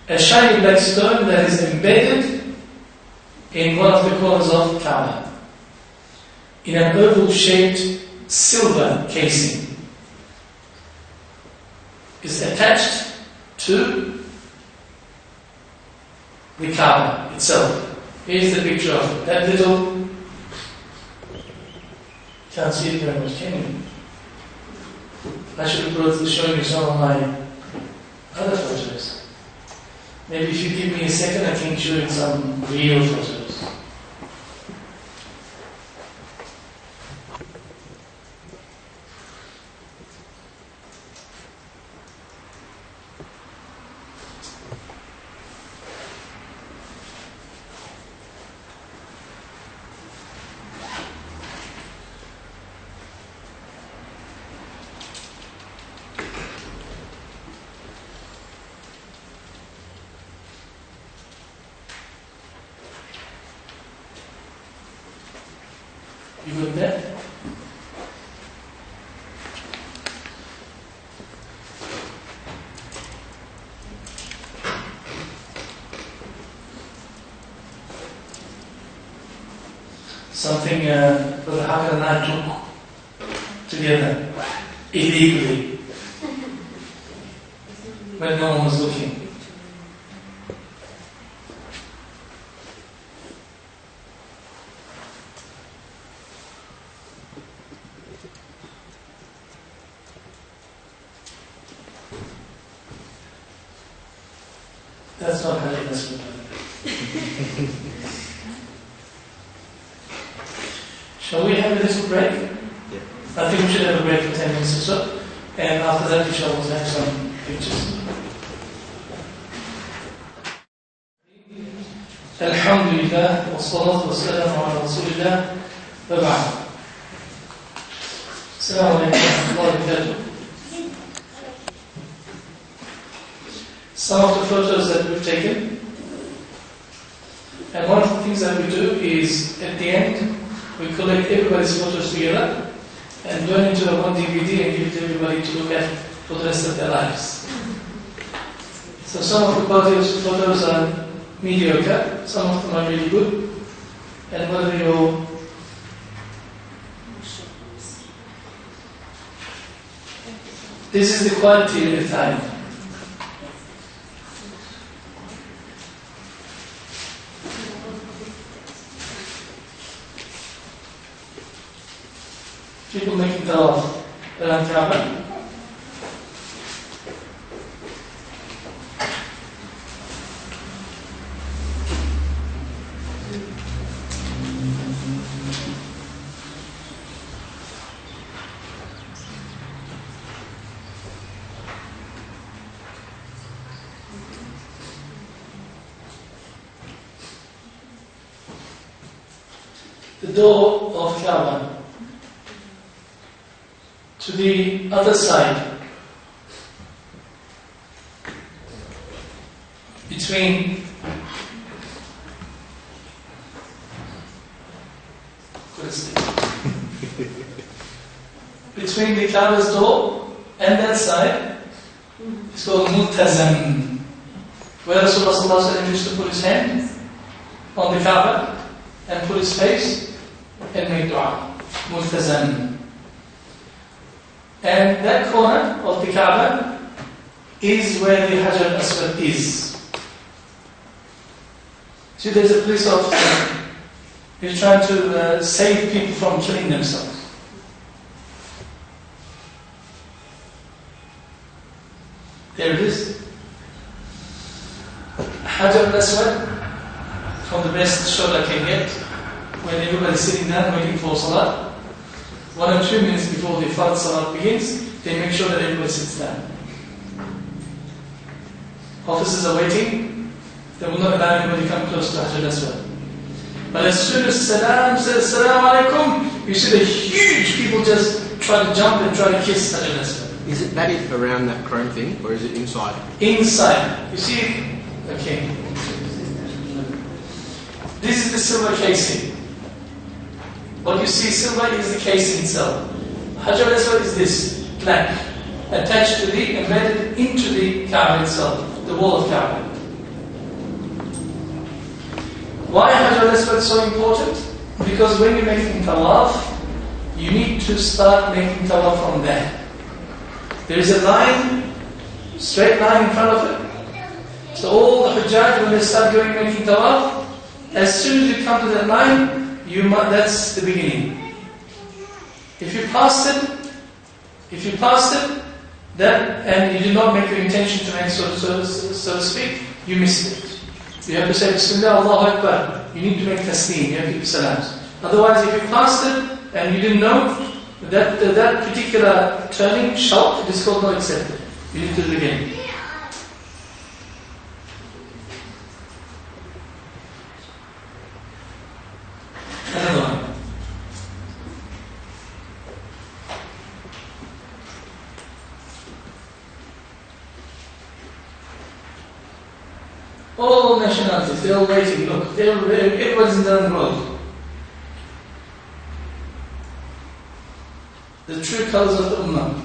a shiny black stone that is embedded in one of the corners of Kaaba, in an oval-shaped silver casing, is attached to the Kaaba itself. Here's the picture of it. That little, can't see it very much, can you? I should have brought showing you some of my other photos. Maybe if you give me a second, I can show you some real photos. You good there? Something Brother Hakan and I took together illegally when no one was looking. That's not happiness. Shall we have a little break? Yeah. I think we should have a break for 10 minutes or so. And after that we shall have some pictures. Alhamdulillah, wa salatu wa salamu ala rasulillah, wa ba'd. Assalamu alaikum wa rahmatullahi wa barakatuh. Some of the photos that we've taken, and one of the things that we do is at the end we collect everybody's photos together and turn into a one DVD and give it to everybody to look at for the rest of their lives. So some of the photos are mediocre, some of them are really good, and whether you this is the quality of the time. People making tawaf around Kaaba. The door of Kaaba to the other side, between the Kaaba's door and that side, it's called Multazam, where Rasulullah used to put his hand on the Kaaba and put his face and make dua. Multazam. And that corner of the Kaaba is where the Hajar Aswad is. See, there's a police officer who's trying to save people from killing themselves. There it is. Hajar Aswad, from the best shot I can get, when everybody's sitting down waiting for Salah. 1 or 2 minutes before the Fard Salat begins, they make sure that everybody sits down. Officers are waiting, they will not allow anybody to come close to Hajar Aswad. But as soon as Salam says, Assalamu alaikum, you see the huge people just try to jump and try to kiss Hajar Aswad. Is that it around that chrome thing, or is it inside? Inside. You see, okay. This is the silver casing. What you see silver is the casing itself. Hajar Aswad is this, black, attached to embedded into the Kaaba itself, the wall of Kaaba. Why Hajar al-Aswad is so important? Because when you're making tawaf, you need to start making tawaf from there. There is a line, straight line in front of it. So all the Hujjaj, when they start going making tawaf, as soon as you come to that line, that's the beginning. If you passed it, and you did not make your intention to make so to speak, you missed it. You have to say Bismillah, Allahu Akbar. You need to make taslim, you have to keep salams. Otherwise, if you passed it and you didn't know that particular turning, shout, it is called not accepted. You need to do it again. Another one. All nationalities, they're all waiting. Look, everybody's in their own world. The true colors of the Ummah.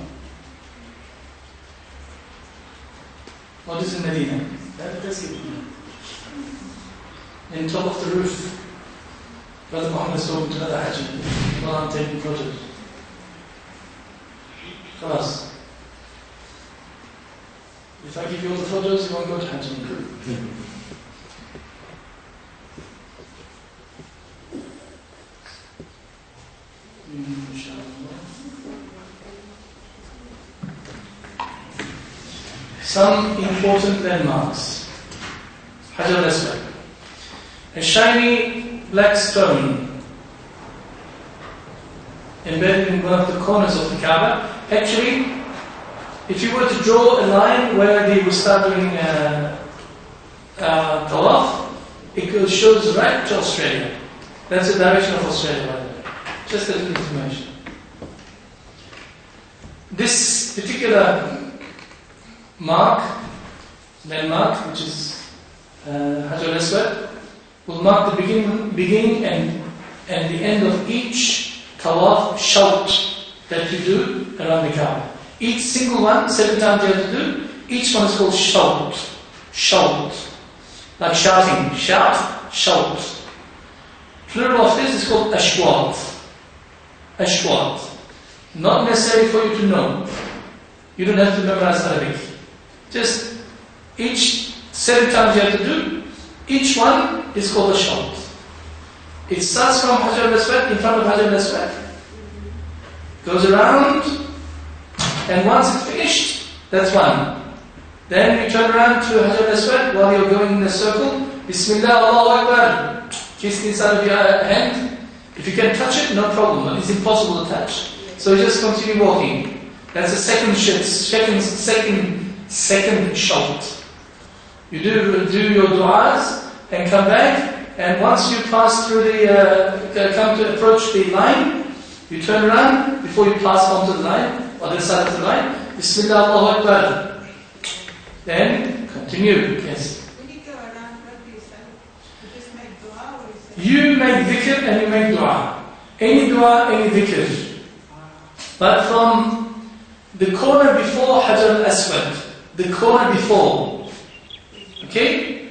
What is in Medina? Let's give it. In top of the roof, Brother Muhammad is talking to another Hajj while I'm taking photos. Class. If I give you all the photos, you won't go to Hajj. Some important landmarks. Hajar al-Aswad. A shiny black stone embedded in one of the corners of the Kaaba. Actually, if you were to draw a line where they would start doing tawaf, it shows right to Australia. That's the direction of Australia, by the way. Just as information. This particular landmark, which is Hajar al-Aswad, will mark the beginning and the end of each tawaf shout that you do around the Kaaba. Each single one, 7 times you have to do, each one is called shout. Shout. Like shouting. Shout, shout. Plural of this is called ashwat. Ashwat. Not necessary for you to know. You don't have to memorize Arabic. Just each 7 times you have to do, each one is called a shout. It starts from Hajar al-Aswad, in front of Hajar al-Aswad, goes around, and once it's finished, that's one. Then you turn around to Hajar al-Aswad while you're going in a circle. Bismillah, Allahu Akbar. Kiss the inside of your hand. If you can touch it, no problem, but it's impossible to touch. So you just continue walking. That's the second shout. You do your du'as and come back, and once you pass through come to approach the line, you turn around before you pass onto the line, other side of the line. Bismillah, Allahu Akbar. Then continue. Yes. When you go around, what do you say? You just make dua, or You make dhikr and you make dua. Any dua, any dhikr. But from the corner before Hajar al-Aswad, the corner before, okay?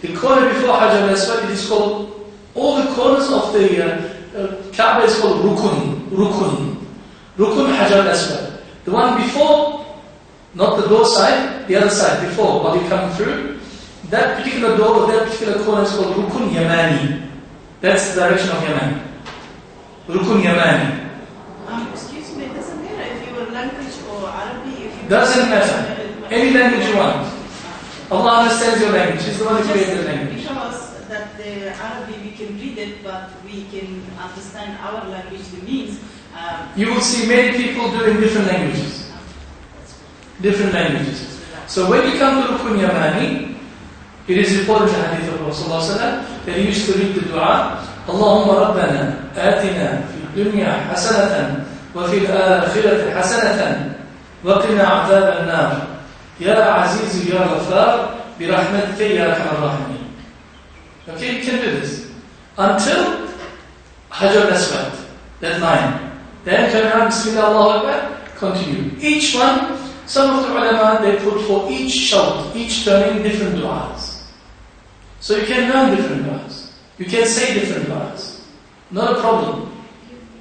The corner before Hajar al-Aswad, it is called, all the corners of the Kaaba is called Rukun. Rukun Hajar al-Aswad. The one before, not the door side, the other side, before, while you come through, that particular door or that particular corner is called Rukun Yamani. That's the direction of Yaman. Rukun Yamani. excuse me, it doesn't matter if you were language or Arabic. If you Doesn't matter. Any language you want. Allah understands your language. He's the one who created the language. Because that the Arabic we can read it, but we can understand our language, the means. You will see many people doing different languages. Different languages. So when you come to Rukun Yamani, it is reported in the hadith of Rasulullah that he used to read the dua, Allahumma Rabbana atina fi dunya hasanatan wa fi al-akhirati hasanatan wa qina adhab an-nar ya aziz ya ghafar bi rahmatika ya arhamar rahimin. Okay, you can do this until Hajar al-Aswad, that line. Then turn around, Bismillah, Allahu Akbar, continue. Each one, some of the ulama, they put for each shout, each turning different du'as. So you can learn different du'as. You can say different du'as. Not a problem.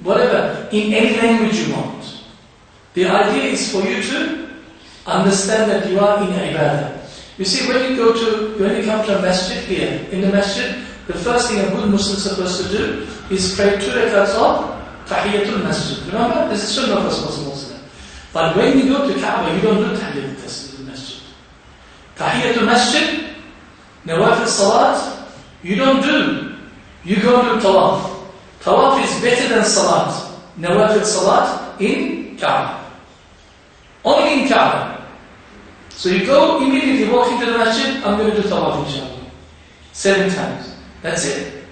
Whatever, in any language you want. The idea is for you to understand that you are in ibadah. You see, when you come to a masjid here, in the masjid, the first thing a good Muslim is supposed to do is pray 2 rakats of Tahiyyatul Masjid. Remember, this is Sunnah of Rasulullah. But when you go to Kaaba, you don't do Tahiyyatul Masjid. Tahiyyatul Masjid, Nawafil Salat, you don't do. You go to Tawaf. Tawaf is better than Salat. Nawafil Salat in Kaaba. Only in Kaaba. So you go immediately, walk into the masjid, I'm going to do Tawaf inshallah. 7 times. That's it.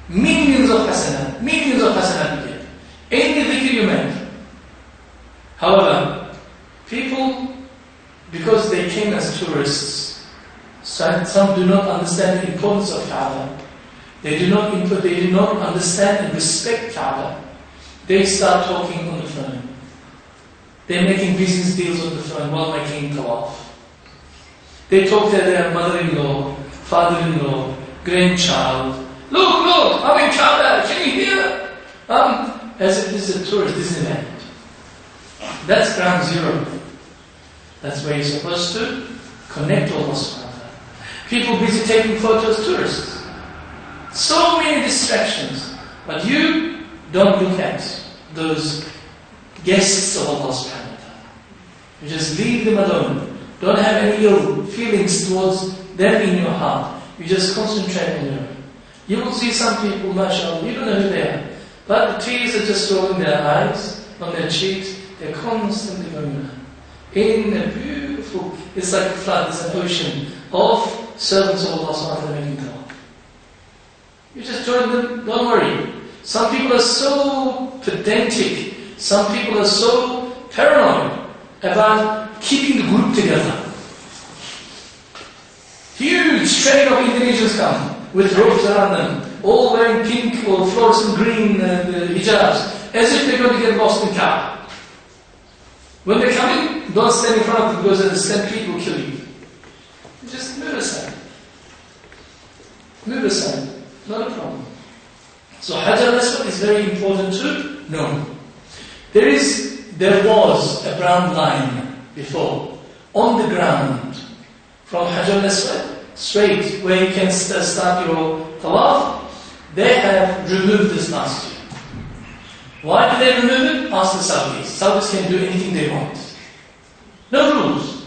Millions of hasanat you get. Any dhikr you make. However, people, because they came as tourists, some do not understand the importance of Kaaba. They do not understand and respect Kaaba. They start talking on the phone. They're making business deals on the phone while making tawaf. They talk to their mother-in-law, father-in-law, grandchild. Look, I'm in Kaaba, can you hear? As if this is a tourist Disneyland. That's ground zero. That's where you're supposed to connect all those. People busy taking photos, tourists. So many distractions. But you don't look at those guests of Allah subhanahu wa ta'ala. You just leave them alone. Don't have any ill feelings towards them in your heart. You just concentrate on them. You will see some people, mashallah, you don't know who they are. But the tears are just rolling their eyes, on their cheeks. They're constantly going on. In a beautiful, it's like a flood, it's an ocean of servants of Allah subhanahu wa ta'ala making tawaf. You just join them, don't worry. Some people are so pedantic, some people are so paranoid about keeping the group together. Huge train of Indonesians come with robes around them, all wearing pink or fluorescent green hijabs, as if they're going to get lost in Kaaba. When they come in, don't stand in front of them because the stampede will kill you. Just move aside. Move aside. Not a problem. So Hajj al-Aswad is very important to know. There was a brown line before, on the ground, from Hajj al-Aswad, straight, where you can start your tawaf. They have removed this last year. Why do they remove it? Ask the Saudis. Saudis can do anything they want. No rules.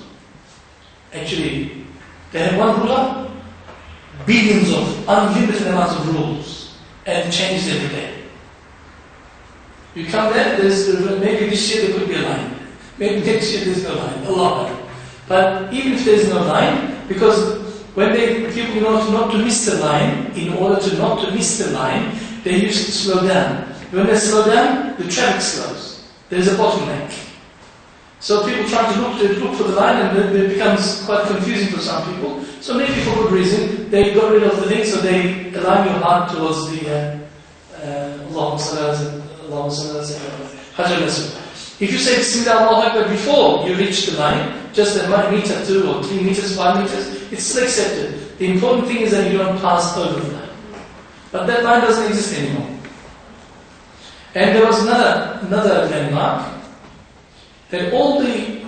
Actually, they have one ruler, billions of unlimited amounts of rules, and change every day. You come there, maybe this year there could be a line. Maybe next year there's no line. Allah. But even if there's no line, because when people not to miss the line, in order to not to miss the line, they used to slow down. When they slow down, the traffic slows. There's a bottleneck. So people try to look for the line, and it becomes quite confusing for some people. So maybe for good reason, they got rid of the thing, so they align your heart towards the Allahumma salli Hajj al-Aswad. If you say Bismillah Allahu Akbar before you reach the line, just a meter, 2 or 3 meters, 5 meters, it's still accepted. The important thing is that you don't pass over the line. But that line doesn't exist anymore. And there was another landmark, that all the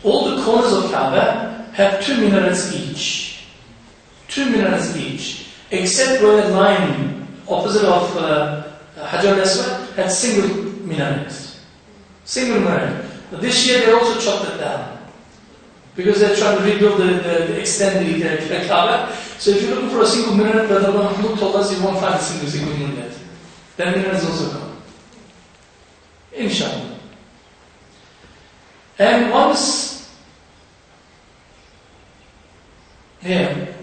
corners of Kaaba have 2 minarets each. 2 minarets each. Except where the line opposite of Hajj al-Aswad had single minarets. Single minaret. But this year they also chopped it down. Because they're trying to rebuild extend the Kaaba. So if you're looking for a single minaret, Brother Mahmoud told us you won't find a single minaret. That minaret is also gone. Inshallah. And once here,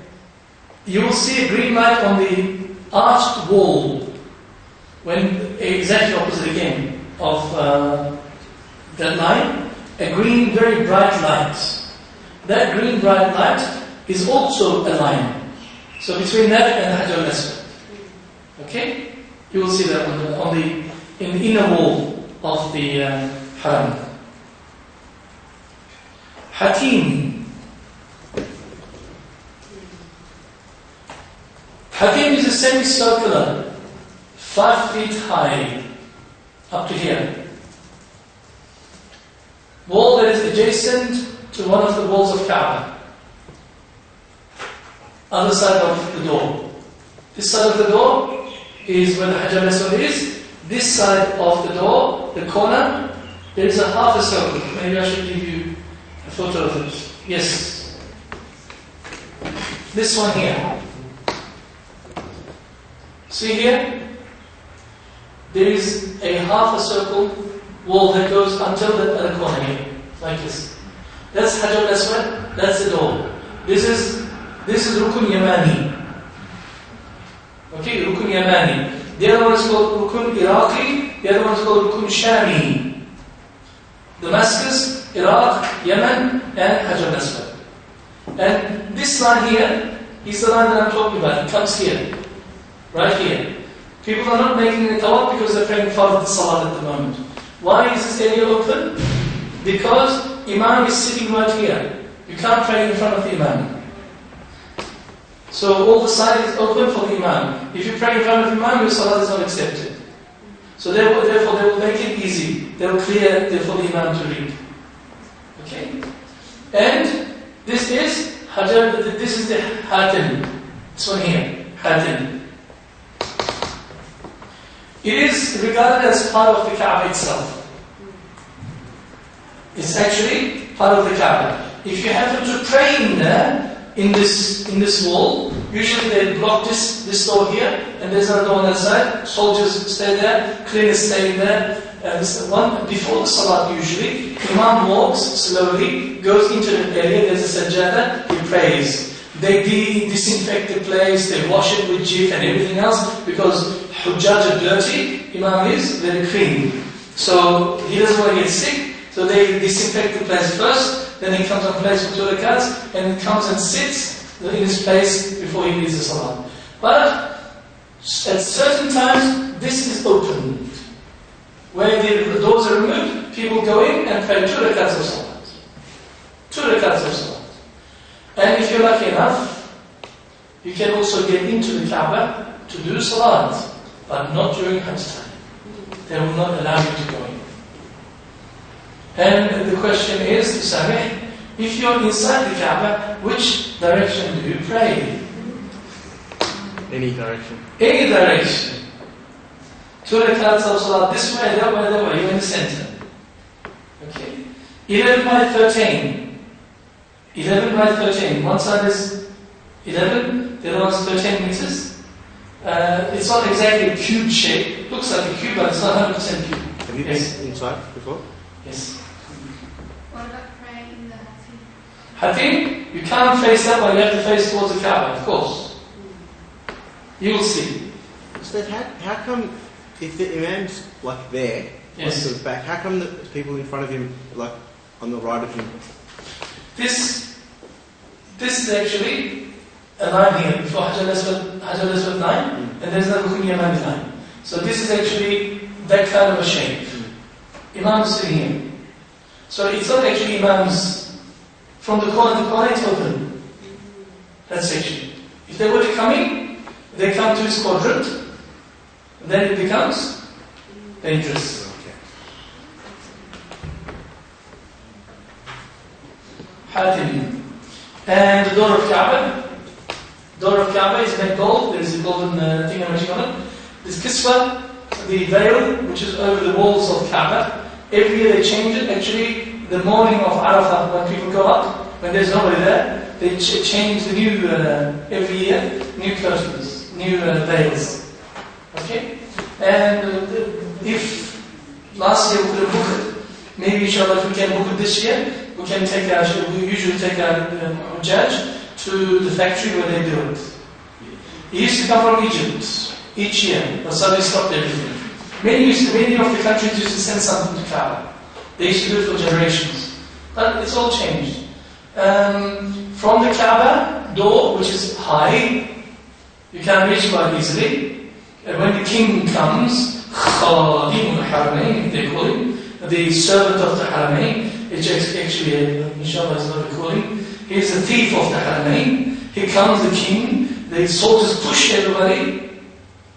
you will see a green light on the arched wall, when exactly opposite again of that line, a green, very bright light. That green bright light is also a line. So between that and Hajj al-Aswad. Okay? You will see that in the inner wall of the Haram. Hatim. Hatim is a semicircular, 5 feet high, up to here. Wall that is adjacent to one of the walls of Kaaba. Other side of the door. This side of the door is where the Hajar al-Aswad is. This side of the door, the corner, there is a half a circle. Maybe I should give you a photo of it. Yes. This one here. See here? There is a half a circle wall that goes until the other corner here, like this. That's Hajar al-Aswad, that's the door. This is Rukun Yamani. Okay, Rukun Yamani. The other one is called Rukun Iraqi, the other one is called Rukun Shami. Damascus, Iraq, Yemen, and Hajar al-Aswad. And this line here is the line that I'm talking about. It comes here, right here. People are not making the tawaf because they're praying Fard Salat at the moment. Why is this area open? Because Imam is sitting right here. You can't pray in front of the Imam. So all the side is open for the Imam. If you pray in front of the Imam, your Salat is not accepted. So therefore they will make it easy. They will clear for the Imam to read. Okay? And this is Hajar, this is the Hatim. This one here, Hatim. It is regarded as part of the Kaaba itself. It's actually part of the Kaaba. If you happen to pray in there, in this wall, usually they block this door here, and there's another door on that side. Soldiers stay there, cleaners stay in there. This one before the Salat usually, Imam walks slowly, goes into the area, there's a sajjada, he prays. They disinfect the place, they wash it with jif and everything else, because Hujjaj are dirty, Imam is very clean. So he doesn't want to get sick, so they disinfect the place first, then he comes and plays for 2 rakats, and he comes and sits in his place before he leaves the Salat. But at certain times, this is opened. Where the doors are removed, people go in and pray 2 rakats of Salat. 2 rakats of Salat. And if you're lucky enough, you can also get into the Kaaba to do Salat, but not during Hajj time. They will not allow you to go in. And the question is, to Samih, if you're inside the Kaaba, which direction do you pray? Any direction. Any direction. 2 rakats of Salat, this way, that way, that way, you're in the center. Okay? 11 by 13. 11 by 13. One side is 11, the other one is 13 meters. It's not exactly a cube shape. It looks like a cube, but it's not 100% cube. Have you been inside before? Yes. What about praying in the Hatim? Hatim, you can't face that way, you have to face towards the Kaaba, of course. You will see. Ustad, how come if the Imam's like there, yes, to the back, how come the people in front of him, like on the right of him? This is actually a line here before Hajar al-Aswad line, and there's the Rukun Yamani line. So this is actually that kind of a shape. Imam is sitting here. So it's not actually Imam's from the corner to corner, it's open. That section. If they were to come in, they come to his quadrant, then it becomes dangerous. Hatim. And the door of Kaaba. Door of Kaaba is made gold. There is a golden thing on it. This kiswa, the veil, which is over the walls of Kaaba. Every year they change it. Actually, the morning of Arafah, when people go up, when there's nobody there, they change the new, every year, new curtains, new veils. Okay? And if last year we couldn't book it, maybe inshallah if we can book it this year, we usually take our judge to the factory where they do it. It used to come from Egypt each year, but suddenly stopped everything. Many of the countries used to send something to Kaaba. They used to do it for generations. But it's all changed. From the Kaaba door, which is high, you can't reach quite easily. And when the king comes, Khadim al-Haramain, they call him, the servant of the Haramain, which actually, inshallah, is not a calling. He's the thief of the Haramain. He comes, the king, the soldiers push everybody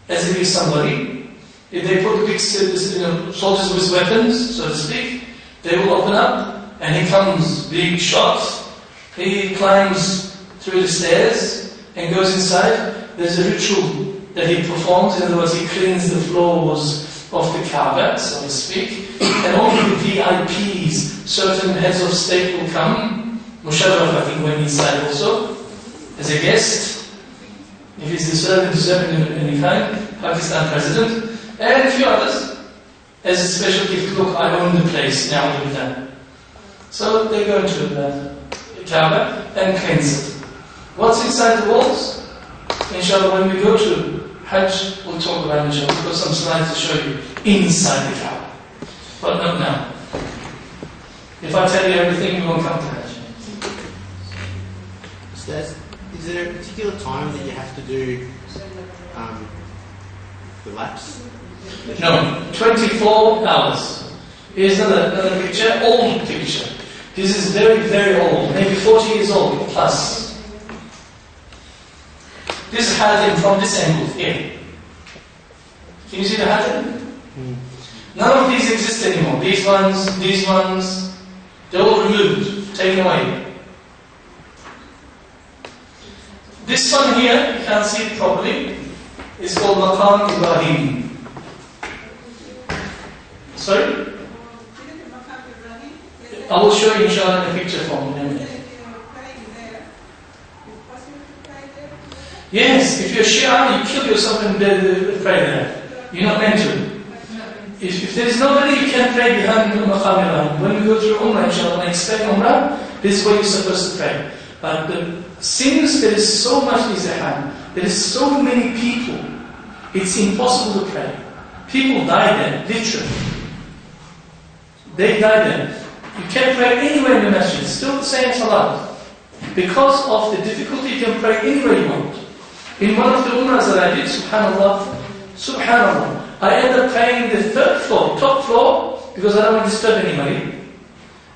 as if he's somebody. If they put the big soldiers with weapons, so to speak, they will open up and he comes, big shots. He climbs through the stairs and goes inside. There's a ritual that he performs. In other words, he cleans the floors of the Kaaba, so to speak. And only the VIPs, certain heads of state will come. Musharraf, I think, went inside also, as a guest. If he's deserving in any kind, Pakistan president. And a few others, as a special gift. Look, I own the place, now with that. So they go into the Kaaba and cleanse it. What's inside the walls? Inshallah, when we go to Hajj, we'll talk about it, inshallah. We've got some slides to show you inside the Kaaba. But not now. If I tell you everything, you won't come to Hajj. Ustaz, is there a particular time that you have to do the laps? No, 24 hours. Here's another picture, old picture. This is very, very old, maybe 40 years old plus. This is Hadim from this angle here. Can you see the Hadim? None of these exist anymore. These ones, they're all removed, taken away. This one here, you can't see it properly, is called Maqam Ibrahim. Sorry? I will show you inshallah in a picture form in a minute. Yes, if you're Shia, you kill yourself and pray there. You're not meant to. If there is nobody, you can pray behind the Maqam Ibrahim. When we go through Umrah, inshallah, when I explain Umrah, this is where you're supposed to pray. But since there is so much izdihan, there is so many people, it's impossible to pray. People die there, literally. They die there. You can't pray anywhere in the masjid. It's still the same salat. Because of the difficulty, you can pray anywhere you want. In one of the umrahs that I did, subhanallah, I ended up praying the third floor, top floor, because I don't want to disturb anybody,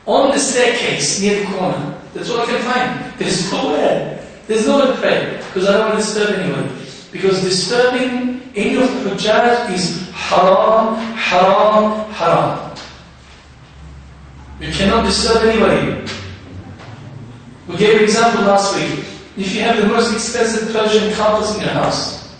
on the staircase near the corner. That's all I can find. There's nowhere. There's nowhere to pray, because I don't want to disturb anybody. Because disturbing any of the hujjaj is haram, haram, haram. You cannot disturb anybody. We gave an example last week. If you have the most expensive Persian carpets in your house,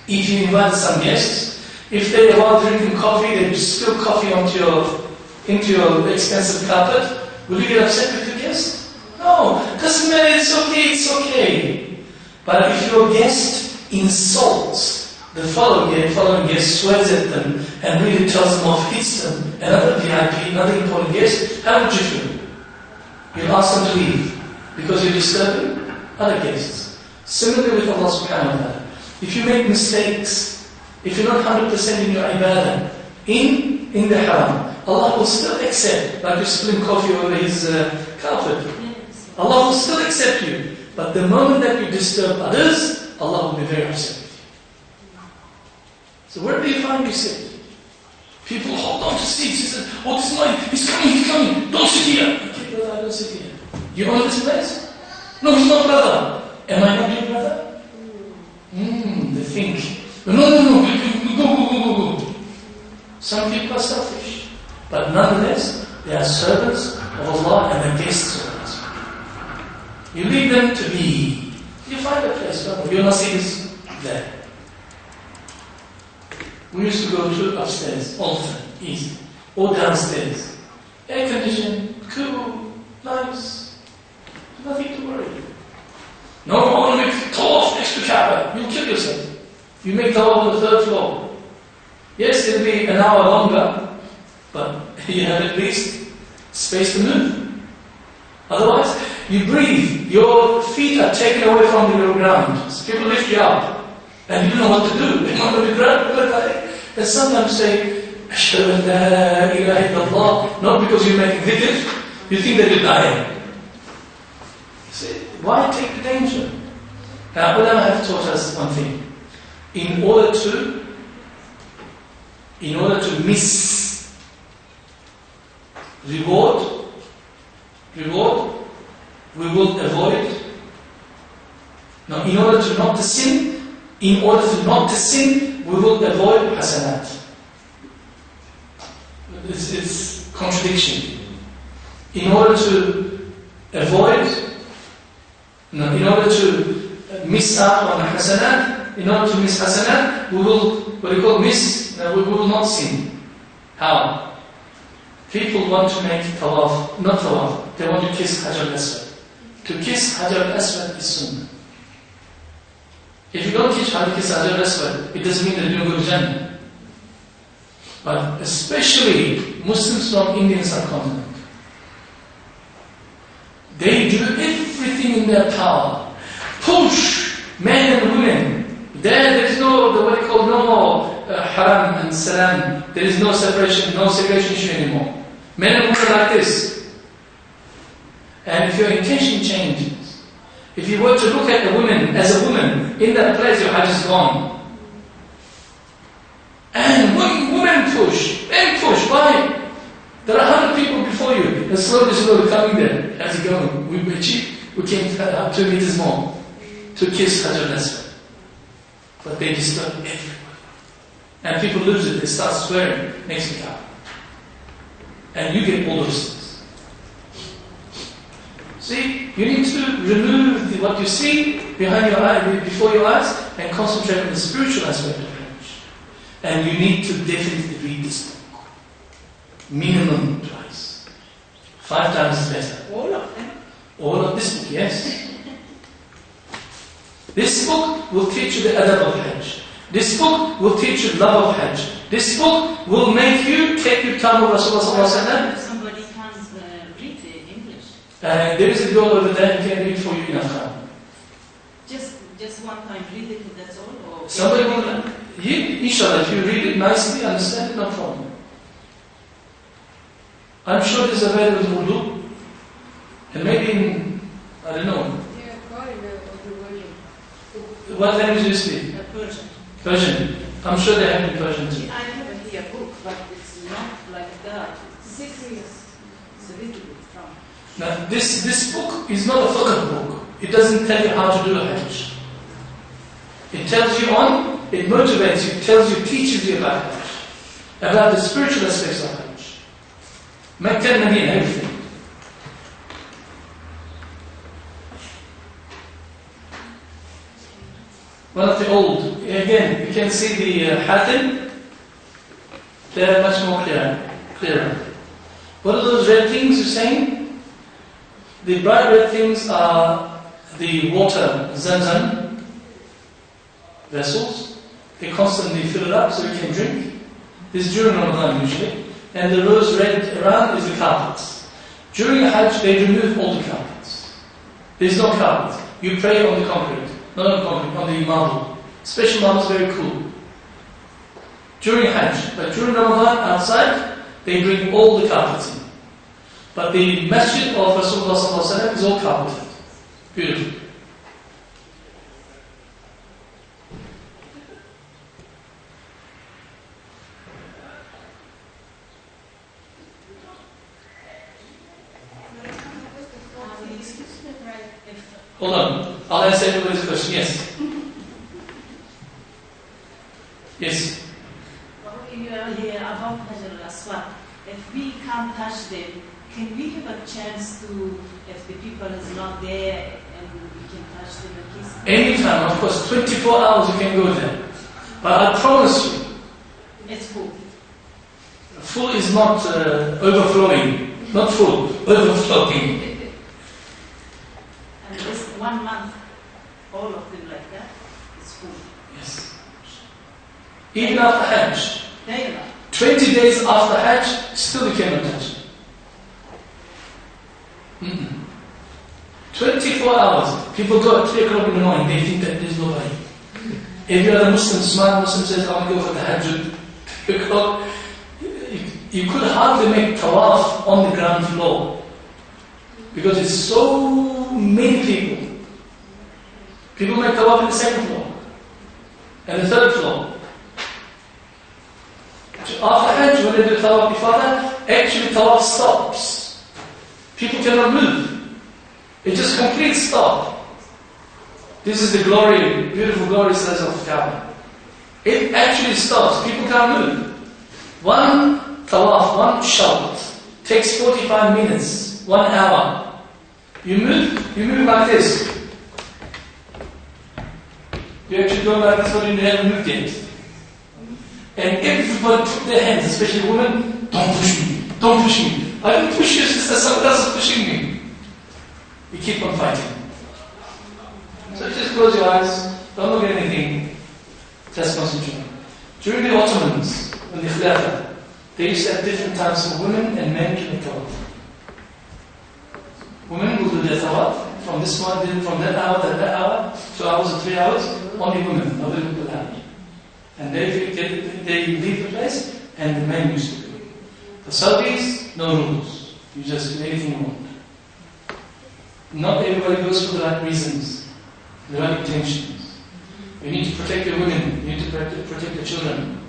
if you invite some guests, if they are all drinking coffee, they spill coffee into your expensive carpet, will you get upset with your guest? No, doesn't matter, it's okay. But if your guest insults the following guest, swears at them, and really tells them off, hits them, another VIP, another important guest, how would you feel? You'll ask them to leave, because you're disturbing other guests. Similarly with Allah subhanahu wa ta'ala. If you make mistakes, if you're not 100% in your ibadah, in the haram, Allah will still accept, like you're spilling coffee over his carpet. Allah will still accept you. But the moment that you disturb others, Allah will be very upset with you. So where do you find yourself? People hold on to seats. He says, oh, this is mine. He's coming. Don't sit here. Okay, brother, I don't sit here. You own this place? No, he's not brother. Am I not your brother? They think. No. Go. Some people are selfish. But nonetheless, they are servants of Allah and the guests of Allah. You leave them to be. You find a place, brother. Your nasib is there. We used to go to upstairs, all the time, easy. Or downstairs. Air conditioned, cool, nice. Nothing to worry. No, I want to make tawaf next to Kaaba. You'll kill yourself. You make tawaf on the third floor. Yes, it'll be an hour longer, but you have at least space to move. Otherwise, you breathe. Your feet are taken away from the ground. So people lift you up. And you don't know what to do. They want to be ground. And sometimes say, Ashhadu an la ilaha illallah, not because you're making dhikr, you think that you're dying. Say, why take the danger? Now, ulama have taught us one thing. In order to miss reward, we will avoid Now, in order to not to sin, we will avoid hasanat. It's contradiction. In order to miss out on hasanat, we will not sin. How? People want to make tawaf, not tawaf, they want to kiss Hajar al-Aswad. To kiss Hajar al-Aswad is sunnah. If you don't kiss Hajar al-Aswad, it doesn't mean that you don't go to Jannah. But especially Muslims from Indian subcontinent, they do everything in their power. Push men and women. There is no, what they call, no haram and salam. There is no separation issue anymore. Men and women are like this. And if your intention changes, if you were to look at a woman as a woman, in that place your hajj is gone. And women push, men push, why? There are 100 people before you, and slowly coming there. How's it going? We came up 2 meters more to kiss Hajar al-Aswad. But they disturb everybody. And people lose it, they start swearing next to God. And you get all those things. See, you need to remove what you see behind your eye, before your eyes, and concentrate on the spiritual aspect of Hajj. And you need to definitely read this book. Minimum twice. 5 times is better. All of them? All of this book, yes. This book will teach you the adab of Hajj. This book will teach you love of Hajj. This book will make you take your time with Rasulullah. If somebody can't read the English. There is a girl over there who can read for you in Afghan. Just one time read it, that's all? Or Somebody will, inshallah, if you read it nicely, understand it, no problem. I'm sure this is available in Urdu. And maybe in, I don't know. What language do you speak? Persian. Persian. I'm sure they have it in Persian too. I have it here book, but it's not like that. 6 years. It's a little bit from. Now, this book is not a fiqh book. It doesn't tell you how to do a Hajj. It tells you it motivates you, tells you, teaches you about Hajj, about the spiritual aspects of Hajj. Makkah and Medina, everything. One of the old, again, you can see the Hatim, they're much more clearer. What are those red things you're saying? The bright red things are the water, Zamzam vessels. They constantly fill it up so you can drink. This is during Ramadan usually. And the rose red around is the carpets. During the Hajj, they remove all the carpets. There's no carpet. You pray on the concrete. Not on concrete, on the marble. Special marble is very cool. During Hajj, but during Ramadan, outside, they bring all the carpets in. But the masjid of Rasulullah is all carpeted. Beautiful. Hold on. I'll answer everybody's question. Yes. Yes. You are here about Hajar al-Aswad. If we can't touch them, can we have a chance to, if the people is not there, and we can touch them and kiss them? Anytime, of course. 24 hours you can go there. But I promise you, It's full. full is not overflowing. Not full, overflowing. And this 1 month, all of them like that, it's full. Yes. Even after Hajj. They are. 20 days after Hajj, still you cannot touch it. 24 hours. People go at 3 o'clock in the morning, they think that there's nobody. Every other Muslim, smart Muslim says, I want to go for the Hajj. 3 o'clock. You could hardly make tawaf on the ground floor. Because it's so many people. People make tawaf on the second floor. And the third floor. After Hajj, when they do tawaf before that, actually tawaf stops. People cannot move. It just complete stop. This is the glory, beautiful glory size of Kaaba. It actually stops. People can't move. One tawaf, one shout takes 45 minutes, 1 hour. You move like this. You actually go like this when you haven't moved yet. And everybody put their hands, especially women, don't push me, don't push me. I don't push you, sister, someone else is pushing me. You keep on fighting. So just close your eyes, don't look at anything, just concentrate. During the Ottomans, when the Khilafah, they used to have different types of women and men doing tawaf. Women will do their tawaf from this one, from that hour to that hour, 2 hours or 3 hours, only women, nobody will do that. And they leave the place, and the men used to do it. The Saudis, no rules. You just do anything you want. Not everybody goes for the right reasons, the right intentions. You need to protect your women, you need to protect your children.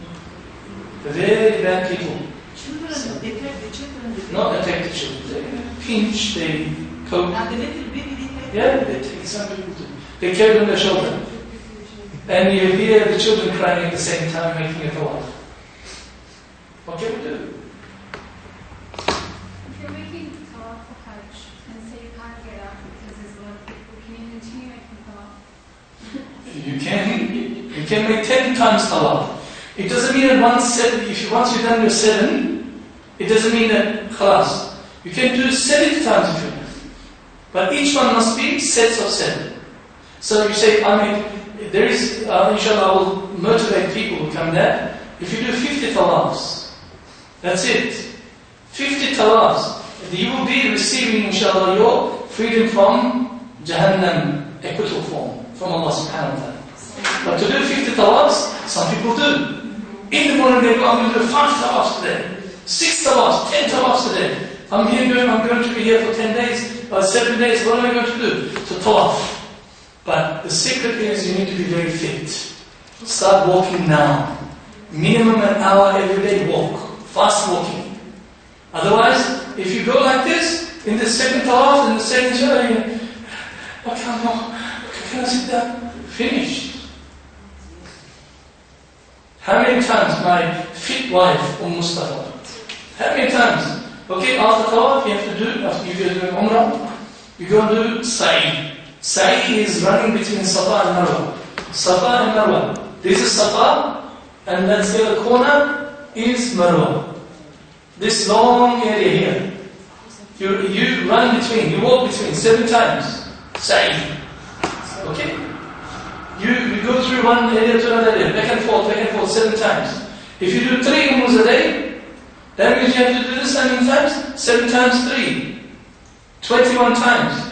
The very bad people. Children, they attack the children. Not attack the children. They pinch, they cope. And the little baby, they take. Yeah, they take, some people do. They carry them on their shoulder. And you hear the children crying at the same time, making a tawaf. What can we do? If you're making tawaf for hajj and say you can't get up because there's a lot of people, can you continue making tawaf? You can make 10 times tawaf. It doesn't mean that once you've done your 7, it doesn't mean that khalas. You can do 70 times if you want. But each one must be sets of 7. So you say, there is, inshallah, I will motivate people who come there. If you do 50 tawafs, that's it. 50 tawafs, you will be receiving, inshallah, your freedom from Jahannam, equitable form, from Allah subhanahu wa ta'ala. But to do 50 tawafs, some people do. In the morning they go, I'm going to do 5 tawafs today, 6 tawafs, 10 tawafs today. I'm going to be here for 10 days, or 7 days, what am I going to do? So tawaf. But the secret is you need to be very fit. Start walking now. Minimum an hour every day walk. Fast walking. Otherwise, if you go like this, in the second tawaf, in the second journey, I can't walk. Can I sit down? Finished. How many times my fit wife, Mustafa? How many times? Okay, after tawaf, you have to do, after you go to Umrah, you go and do sa'i. Sa'i is running between Safa and Marwa. Safa and Marwa. This is Safa, and that's the other corner is Marwa. This long area here. You run between, you walk between 7 times. Sa'i. Okay? You go through one area to another area, back and forth, 7 times. If you do 3 umrahs a day, that means you have to do this how many times? 7 times 3. 21 times.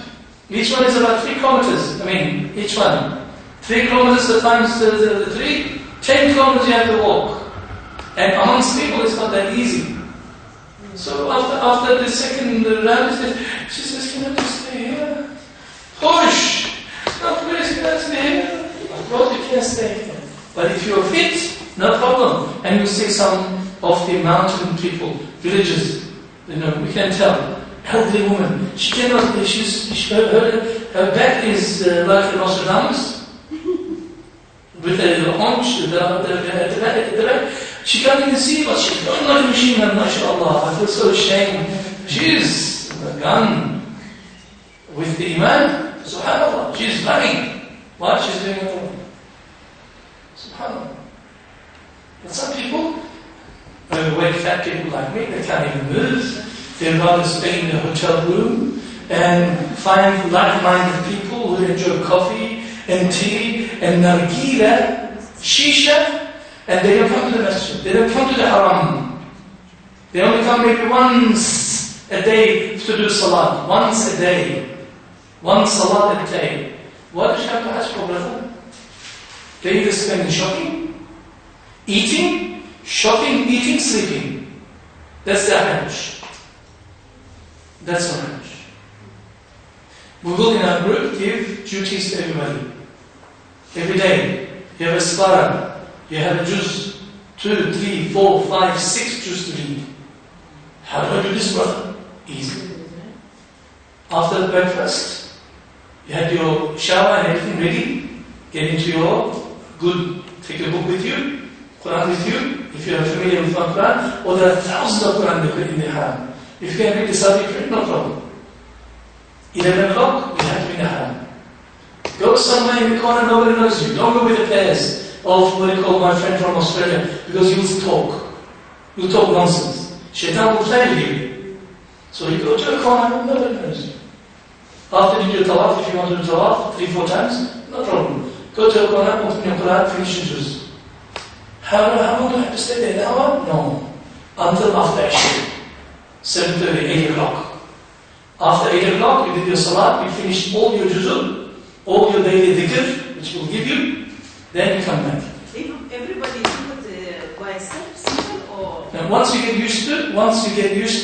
Each one is about 3 kilometers. Each one. 3 kilometers times the 3, 10 kilometers you have to walk. And amongst people it's not that easy. So after the second round, she says, can I just stay here? Push! Not please, can I stay here? Well, you can stay here. But if you're fit, no problem. And you see some of the mountain people, villagers, we can tell. Elderly woman, she cannot, her back is like a Nostradamus, with the haunch, at the back. She can't even see, but she's not like a machine gun, mashallah. I feel so ashamed. She's a gun with the iman, subhanallah. She's running. What she's doing at all. Subhanallah. But some people, overweight fat people like me, they can't even move. They'd rather stay in a hotel room and find like-minded people who enjoy coffee and tea and nargila, shisha, and they don't come to the masjid. They don't come to the haram. They only come maybe once a day to do salat. Once a day. One salat a day. What is Hajj for, brother? They either spend shopping, eating, sleeping. That's their Hajj. That's our Hajj. We will in our group give duties to everybody. Every day. You have a spara. You have a juz. 2, 3, 4, 5, 6 juz to read. How do I do this, brother? Easy. After the breakfast, You had your shower and everything ready. Get into your good, take your book with you, Quran with you, if you are familiar with one Quran, or there are thousands of Quran in the haram. If you can read the Saudi print, no problem. 11 o'clock, you have to be in the haram. Go somewhere in the corner, nobody knows you. Don't go with the pairs of what you call my friend from Australia, because you will talk. You talk nonsense. Shaitan will play with you. So you go to a corner, nobody knows you. After you do tawaf, if you want to do tawaf 3-4 times, no problem. Go to a corner, open your Quran, finish your juz. How long do I have to stay there? An hour? No. Until after Isha. 7:30, 8 o'clock. After 8 o'clock, you did your salat, you finished all your juzul, all your daily dhikr, which will give you, then you come back. If everybody do it by itself, simple or? And once you get used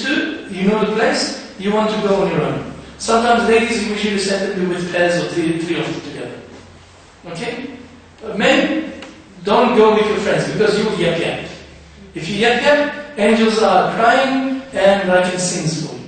to, you know the place, you want to go on your own. Sometimes ladies usually send them with pairs or three of them together. Okay? Men, don't go with your friends because you will yap. If you yap, angels are crying and writing sins for you.